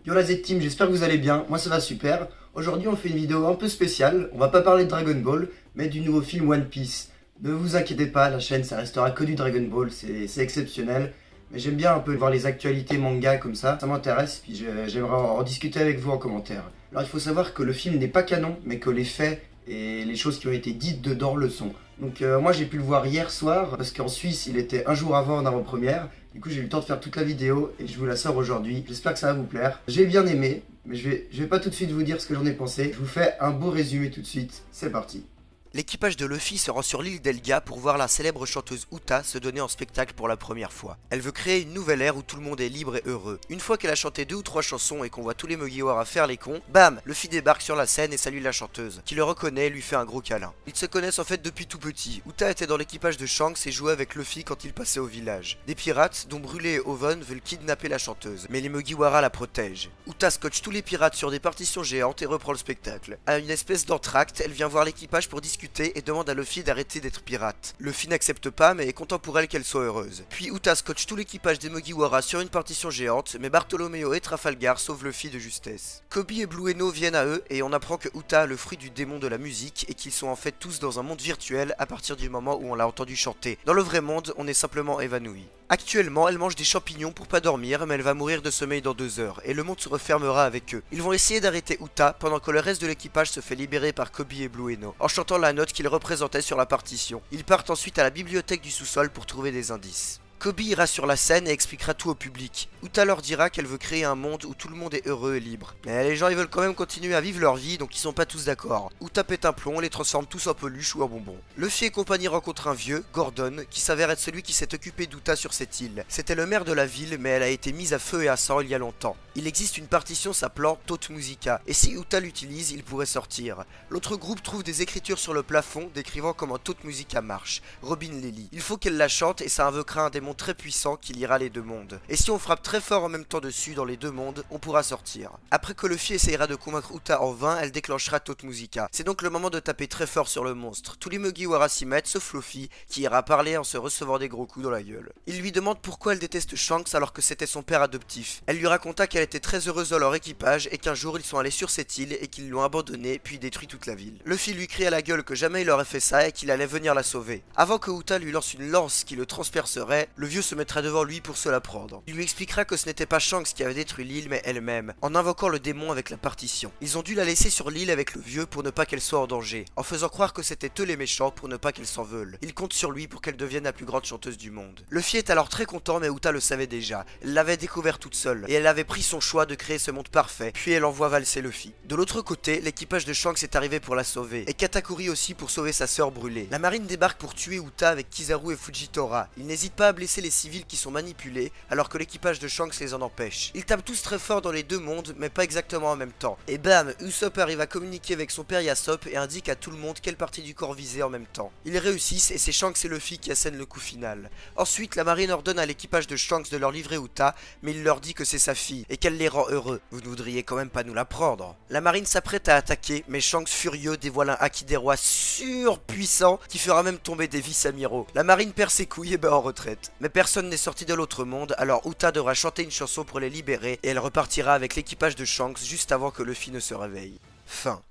Yo la Z-Team, j'espère que vous allez bien, moi ça va super. Aujourd'hui on fait une vidéo un peu spéciale, on va pas parler de Dragon Ball, mais du nouveau film One Piece. Ne vous inquiétez pas, la chaîne ça restera que du Dragon Ball, c'est exceptionnel. Mais j'aime bien un peu voir les actualités manga comme ça m'intéresse, puis j'aimerais en discuter avec vous en commentaire. Alors il faut savoir que le film n'est pas canon, mais que les faits et les choses qui ont été dites dedans le sont. Donc moi j'ai pu le voir hier soir, parce qu'en Suisse il était un jour avant en avant-première. Du coup j'ai eu le temps de faire toute la vidéo et je vous la sors aujourd'hui. J'espère que ça va vous plaire. J'ai bien aimé, mais je vais pas tout de suite vous dire ce que j'en ai pensé. Je vous fais un beau résumé tout de suite. C'est parti. L'équipage de Luffy se rend sur l'île d'Elga pour voir la célèbre chanteuse Uta se donner en spectacle pour la première fois. Elle veut créer une nouvelle ère où tout le monde est libre et heureux. Une fois qu'elle a chanté 2 ou 3 chansons et qu'on voit tous les Mugiwara faire les cons, bam, Luffy débarque sur la scène et salue la chanteuse, qui le reconnaît et lui fait un gros câlin. Ils se connaissent en fait depuis tout petit. Uta était dans l'équipage de Shanks et jouait avec Luffy quand il passait au village. Des pirates, dont Brûlé et Oven, veulent kidnapper la chanteuse, mais les Mugiwara la protègent. Uta scotche tous les pirates sur des partitions géantes et reprend le spectacle. À une espèce d'entracte, elle vient voir l'équipage pour discuter et demande à Luffy d'arrêter d'être pirate. Luffy n'accepte pas mais est content pour elle qu'elle soit heureuse. Puis Uta scotche tout l'équipage des Mugiwara sur une partition géante, mais Bartholoméo et Trafalgar sauvent Luffy de justesse. Kobe et Blue Eno viennent à eux et on apprend que Uta a le fruit du démon de la musique et qu'ils sont en fait tous dans un monde virtuel à partir du moment où on l'a entendu chanter. Dans le vrai monde, on est simplement évanoui. Actuellement, elle mange des champignons pour pas dormir, mais elle va mourir de sommeil dans 2 heures, et le monde se refermera avec eux. Ils vont essayer d'arrêter Uta, pendant que le reste de l'équipage se fait libérer par Kobe et Blue Eno, en chantant la note qu'ils représentaient sur la partition. Ils partent ensuite à la bibliothèque du sous-sol pour trouver des indices. Kobe ira sur la scène et expliquera tout au public. Uta leur dira qu'elle veut créer un monde où tout le monde est heureux et libre. Mais les gens ils veulent quand même continuer à vivre leur vie, donc ils sont pas tous d'accord. Uta pète un plomb, les transforme tous en peluche ou en bonbons. Luffy et compagnie rencontrent un vieux, Gordon, qui s'avère être celui qui s'est occupé d'Uta sur cette île. C'était le maire de la ville, mais elle a été mise à feu et à sang il y a longtemps. Il existe une partition s'appelant Toute Musica, et si Uta l'utilise, il pourrait sortir. L'autre groupe trouve des écritures sur le plafond décrivant comment Toute Musica marche. Robin Lily. Il faut qu'elle la chante et ça invoquera un démon très puissant qui liera les 2 mondes. Et si on frappe très fort en même temps dessus dans les 2 mondes, on pourra sortir. Après que Luffy essayera de convaincre Uta en vain, elle déclenchera Toute Musica. C'est donc le moment de taper très fort sur le monstre. Tous les Mugiwara s'y mettent, sauf Luffy, qui ira parler en se recevant des gros coups dans la gueule. Il lui demande pourquoi elle déteste Shanks alors que c'était son père adoptif. Elle lui raconta qu'elle était très heureuse dans leur équipage et qu'un jour ils sont allés sur cette île et qu'ils l'ont abandonnée puis détruit toute la ville. Luffy lui crie à la gueule que jamais il aurait fait ça et qu'il allait venir la sauver. Avant que Uta lui lance une lance qui le transpercerait, le vieux se mettra devant lui pour se la prendre. Il lui expliquera que ce n'était pas Shanks qui avait détruit l'île mais elle-même, en invoquant le démon avec la partition. Ils ont dû la laisser sur l'île avec le vieux pour ne pas qu'elle soit en danger, en faisant croire que c'était eux les méchants pour ne pas qu'elle s'en veulent. Ils comptent sur lui pour qu'elle devienne la plus grande chanteuse du monde. Luffy est alors très content mais Uta le savait déjà. Elle l'avait découvert toute seule, et elle avait pris son choix de créer ce monde parfait, puis elle envoie valser Luffy. De l'autre côté, l'équipage de Shanks est arrivé pour la sauver, et Katakuri aussi pour sauver sa sœur brûlée. La marine débarque pour tuer Uta avec Kizaru et Fujitora. Ils n'hésitent pas à blesser les civils qui sont manipulés, alors que l'équipage de Shanks les en empêche. Ils tapent tous très fort dans les 2 mondes, mais pas exactement en même temps. Et bam, Usopp arrive à communiquer avec son père Yasop et indique à tout le monde quelle partie du corps viser en même temps. Ils réussissent et c'est Shanks et Luffy qui assènent le coup final. Ensuite, la marine ordonne à l'équipage de Shanks de leur livrer Uta, mais il leur dit que c'est sa fille et qu'elle les rend heureux. Vous ne voudriez quand même pas nous la prendre. La marine s'apprête à attaquer, mais Shanks furieux dévoile un haki des rois surpuissant qui fera même tomber des vice-amiraux. La marine perd ses couilles et bat en retraite. Mais personne n'est sorti de l'autre monde, alors Uta devra chanter une chanson pour les libérer et elle repartira avec l'équipage de Shanks juste avant que Luffy ne se réveille. Fin.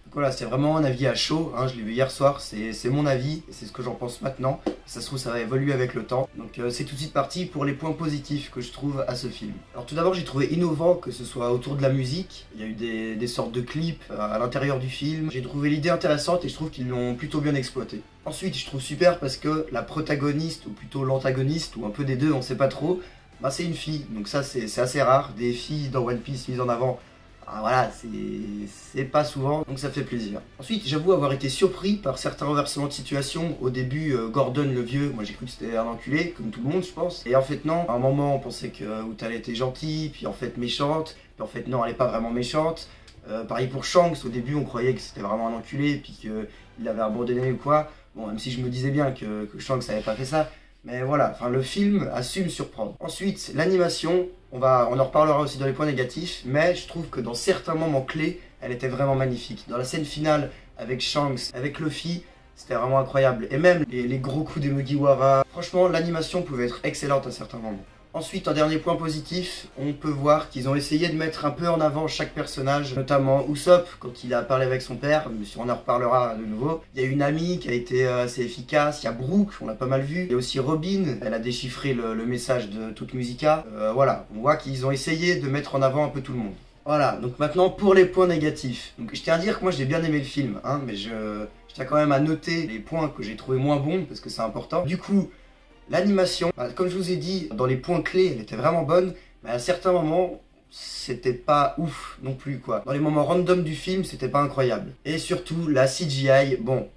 Donc voilà, c'est vraiment un avis à chaud, hein, je l'ai vu hier soir, c'est mon avis, et c'est ce que j'en pense maintenant. Ça se trouve ça va évoluer avec le temps. Donc c'est tout de suite parti pour les points positifs que je trouve à ce film. Alors tout d'abord j'ai trouvé innovant que ce soit autour de la musique. Il y a eu des sortes de clips à l'intérieur du film. J'ai trouvé l'idée intéressante et je trouve qu'ils l'ont plutôt bien exploité. Ensuite je trouve super parce que la protagoniste, ou plutôt l'antagoniste, ou un peu des deux, on sait pas trop, bah, c'est une fille. Donc ça c'est assez rare, des filles dans One Piece mises en avant. Ah, voilà, c'est pas souvent, donc ça fait plaisir. Ensuite, j'avoue avoir été surpris par certains renversements de situation. Au début, Gordon le vieux, moi j'ai cru que c'était un enculé, comme tout le monde je pense. Et en fait non, à un moment on pensait que Uta était gentille, puis en fait méchante, puis en fait non, elle est pas vraiment méchante. Pareil pour Shanks, au début on croyait que c'était vraiment un enculé, puis qu'il l'avait abandonné ou quoi. Bon, même si je me disais bien que Shanks n'avait pas fait ça. Mais voilà, enfin le film a su me surprendre. Ensuite, l'animation, on en reparlera aussi dans les points négatifs, mais je trouve que dans certains moments clés, elle était vraiment magnifique. Dans la scène finale avec Shanks, avec Luffy, c'était vraiment incroyable. Et même les gros coups des Mugiwara, franchement l'animation pouvait être excellente à certains moments. Ensuite, un dernier point positif, on peut voir qu'ils ont essayé de mettre un peu en avant chaque personnage, notamment Usopp, quand il a parlé avec son père, mais on en reparlera de nouveau. Il y a une amie qui a été assez efficace, il y a Brooke, on l'a pas mal vu, il y a aussi Robin, elle a déchiffré le message de toute Musica. Voilà, on voit qu'ils ont essayé de mettre en avant un peu tout le monde. Voilà, donc maintenant pour les points négatifs. Donc je tiens à dire que moi j'ai bien aimé le film, hein, mais je tiens quand même à noter les points que j'ai trouvé moins bons, parce que c'est important. Du coup, l'animation, comme je vous ai dit, dans les points clés, elle était vraiment bonne, mais à certains moments, c'était pas ouf non plus, quoi. Dans les moments random du film, c'était pas incroyable. Et surtout, la CGI, bon,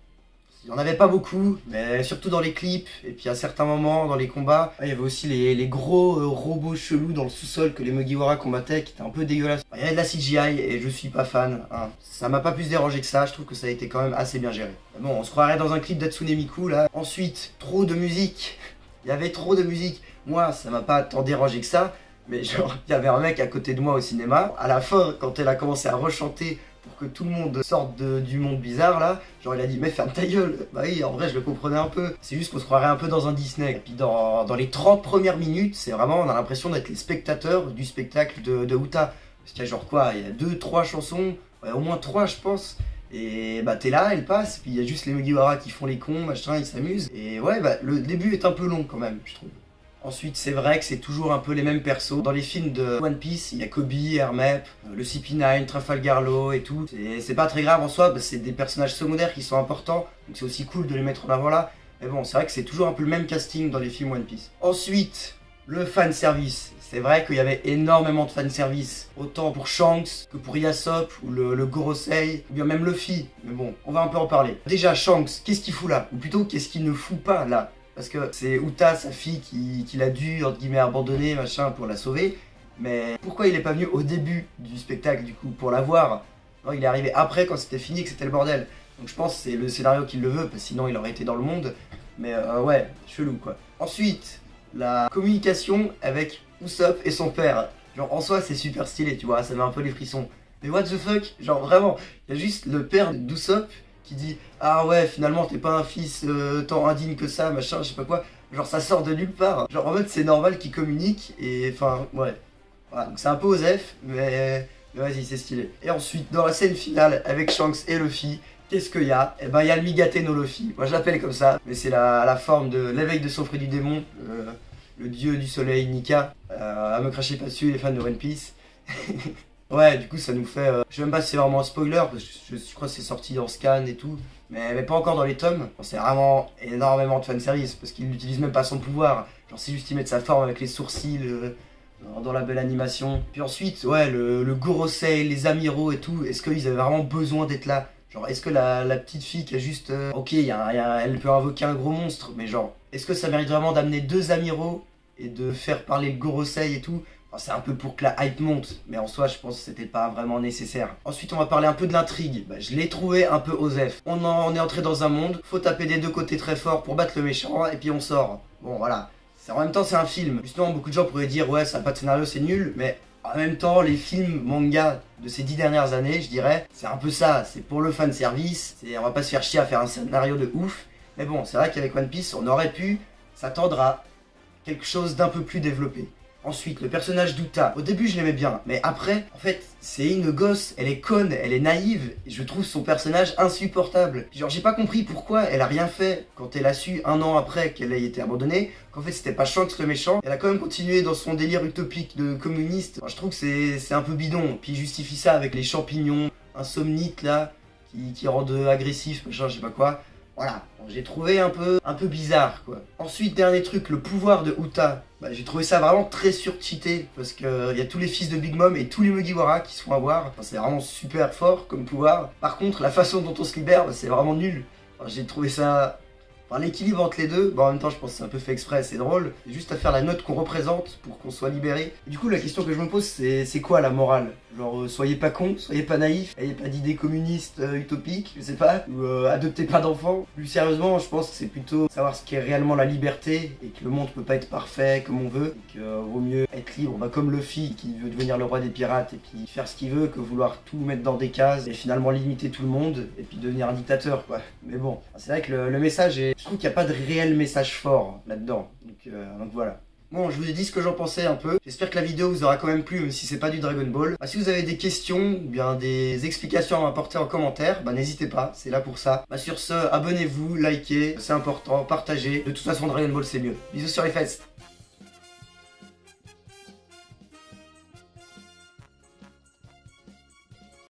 il n'y en avait pas beaucoup, mais surtout dans les clips, et puis à certains moments, dans les combats, il y avait aussi les gros robots chelous dans le sous-sol que les Mugiwara combattaient, qui étaient un peu dégueulasses. Il y avait de la CGI, et je suis pas fan, hein. Ça m'a pas plus dérangé que ça, je trouve que ça a été quand même assez bien géré. Bon, on se croirait dans un clip d'Hatsune Miku, là. Ensuite, trop de musique. Il y avait trop de musique. Moi, ça m'a pas tant dérangé que ça. Mais genre, il y avait un mec à côté de moi au cinéma. À la fin, quand elle a commencé à rechanter pour que tout le monde sorte du monde bizarre, là, genre il a dit, mais ferme ta gueule. Bah oui, en vrai, je le comprenais un peu. C'est juste qu'on se croirait un peu dans un Disney. Et puis dans les 30 premières minutes, c'est vraiment, on a l'impression d'être les spectateurs du spectacle de Uta. Parce qu'il y a genre quoi, il y a 2-3 chansons, ouais, au moins 3 je pense. Et bah t'es là, elle passe, puis il y a juste les Mugiwara qui font les cons, machin, ils s'amusent. Et ouais, bah le début est un peu long quand même, je trouve. Ensuite, c'est vrai que c'est toujours un peu les mêmes persos. Dans les films de One Piece, il y a Kobe, Hermep, le CP9, Trafalgar Law et tout. C'est pas très grave en soi, parce que c'est des personnages secondaires qui sont importants, donc c'est aussi cool de les mettre en avant là. Mais bon, c'est vrai que c'est toujours un peu le même casting dans les films One Piece. Ensuite, le fanservice. C'est vrai qu'il y avait énormément de fanservice, autant pour Shanks que pour Yasopp ou le Gorosei, ou bien même Luffy. Mais bon, on va un peu en parler. Déjà, Shanks, qu'est-ce qu'il fout là? Ou plutôt, qu'est-ce qu'il ne fout pas là? Parce que c'est Uta, sa fille, qui l'a dû, entre guillemets, abandonner, machin, pour la sauver. Mais pourquoi il est pas venu au début du spectacle, du coup, pour la voir? Non, il est arrivé après, quand c'était fini, que c'était le bordel. Donc je pense que c'est le scénario qui le veut, parce que sinon il aurait été dans le monde. Mais ouais, chelou, quoi. Ensuite, la communication avec Usopp et son père. Genre en soi c'est super stylé, tu vois, ça met un peu les frissons. Mais what the fuck, genre vraiment, il y a juste le père d'Usopp qui dit ah ouais finalement t'es pas un fils tant indigne que ça, machin, je sais pas quoi. Genre ça sort de nulle part. Genre en mode c'est normal qu'ils communiquent et enfin ouais. Voilà, donc c'est un peu osef, mais vas-y c'est stylé. Et ensuite dans la scène finale avec Shanks et Luffy, qu'est-ce qu'il y a? Eh ben il y a le Migate no Luffy. Moi je l'appelle comme ça, mais c'est la forme de l'éveil de Sofré du démon. Le dieu du soleil Nika, à me cracher pas dessus les fans de One Piece. Ouais, du coup ça nous fait, je sais même pas si c'est vraiment un spoiler, parce que je crois que c'est sorti dans Scan et tout, mais pas encore dans les tomes. Bon, c'est vraiment énormément de fanservice, parce qu'il n'utilise même pas son pouvoir, genre c'est juste il met sa forme avec les sourcils, dans la belle animation. Puis ensuite, ouais, le Gorosei, les Amiraux et tout, est-ce qu'ils avaient vraiment besoin d'être là? Genre, est-ce que la petite fille qui a juste... ok, elle peut invoquer un gros monstre, mais genre, est-ce que ça mérite vraiment d'amener 2 amiraux et de faire parler le Gorosei et tout? Enfin, c'est un peu pour que la hype monte, mais en soi, je pense que c'était pas vraiment nécessaire. Ensuite, on va parler un peu de l'intrigue. Bah, je l'ai trouvé un peu osef. On est entré dans un monde, faut taper des deux côtés très fort pour battre le méchant, et puis on sort. Bon, voilà. En même temps, c'est un film. Justement, beaucoup de gens pourraient dire, ouais, ça n'a pas de scénario, c'est nul, mais... En même temps, les films manga de ces 10 dernières années, je dirais, c'est un peu ça, c'est pour le fan service, on va pas se faire chier à faire un scénario de ouf, mais bon, c'est vrai qu'avec One Piece, on aurait pu s'attendre à quelque chose d'un peu plus développé. Ensuite, le personnage d'Uta, au début je l'aimais bien, mais après, en fait, c'est une gosse, elle est conne, elle est naïve, et je trouve son personnage insupportable. Genre, j'ai pas compris pourquoi elle a rien fait quand elle a su, un an après qu'elle ait été abandonnée, qu'en fait c'était pas Shanks le méchant. Elle a quand même continué dans son délire utopique de communiste. Alors, je trouve que c'est un peu bidon, puis il justifie ça avec les champignons insomniques là, qui rendent agressifs, machin, je sais pas quoi. Voilà, j'ai trouvé un peu bizarre quoi. Ensuite, dernier truc, le pouvoir de Uta. Bah, j'ai trouvé ça vraiment très surcheaté parce que y a tous les fils de Big Mom et tous les Mugiwara qui se font avoir. Enfin, c'est vraiment super fort comme pouvoir. Par contre, la façon dont on se libère, bah, c'est vraiment nul. Enfin, j'ai trouvé ça... Enfin, l'équilibre entre les deux, bon, en même temps je pense que c'est un peu fait exprès, c'est drôle. C'est juste à faire la note qu'on représente pour qu'on soit libéré. Et du coup la question que je me pose c'est quoi la morale? Genre soyez pas cons, soyez pas naïfs, ayez pas d'idées communistes utopiques, je sais pas, ou adoptez pas d'enfants. Plus sérieusement je pense que c'est plutôt savoir ce qu'est réellement la liberté et que le monde peut pas être parfait comme on veut. Et que vaut mieux être libre, bah, comme Luffy qui veut devenir le roi des pirates et puis faire ce qu'il veut que vouloir tout mettre dans des cases et finalement limiter tout le monde et puis devenir un dictateur quoi. Mais bon, c'est vrai que le message est... Je trouve qu'il n'y a pas de réel message fort là-dedans, donc voilà. Bon, je vous ai dit ce que j'en pensais un peu. J'espère que la vidéo vous aura quand même plu, même si c'est pas du Dragon Ball. Si vous avez des questions ou bien des explications à m'apporter en commentaire, n'hésitez pas, c'est là pour ça. Sur ce, abonnez-vous, likez, c'est important, partagez. De toute façon, Dragon Ball c'est mieux. Bisous sur les fesses.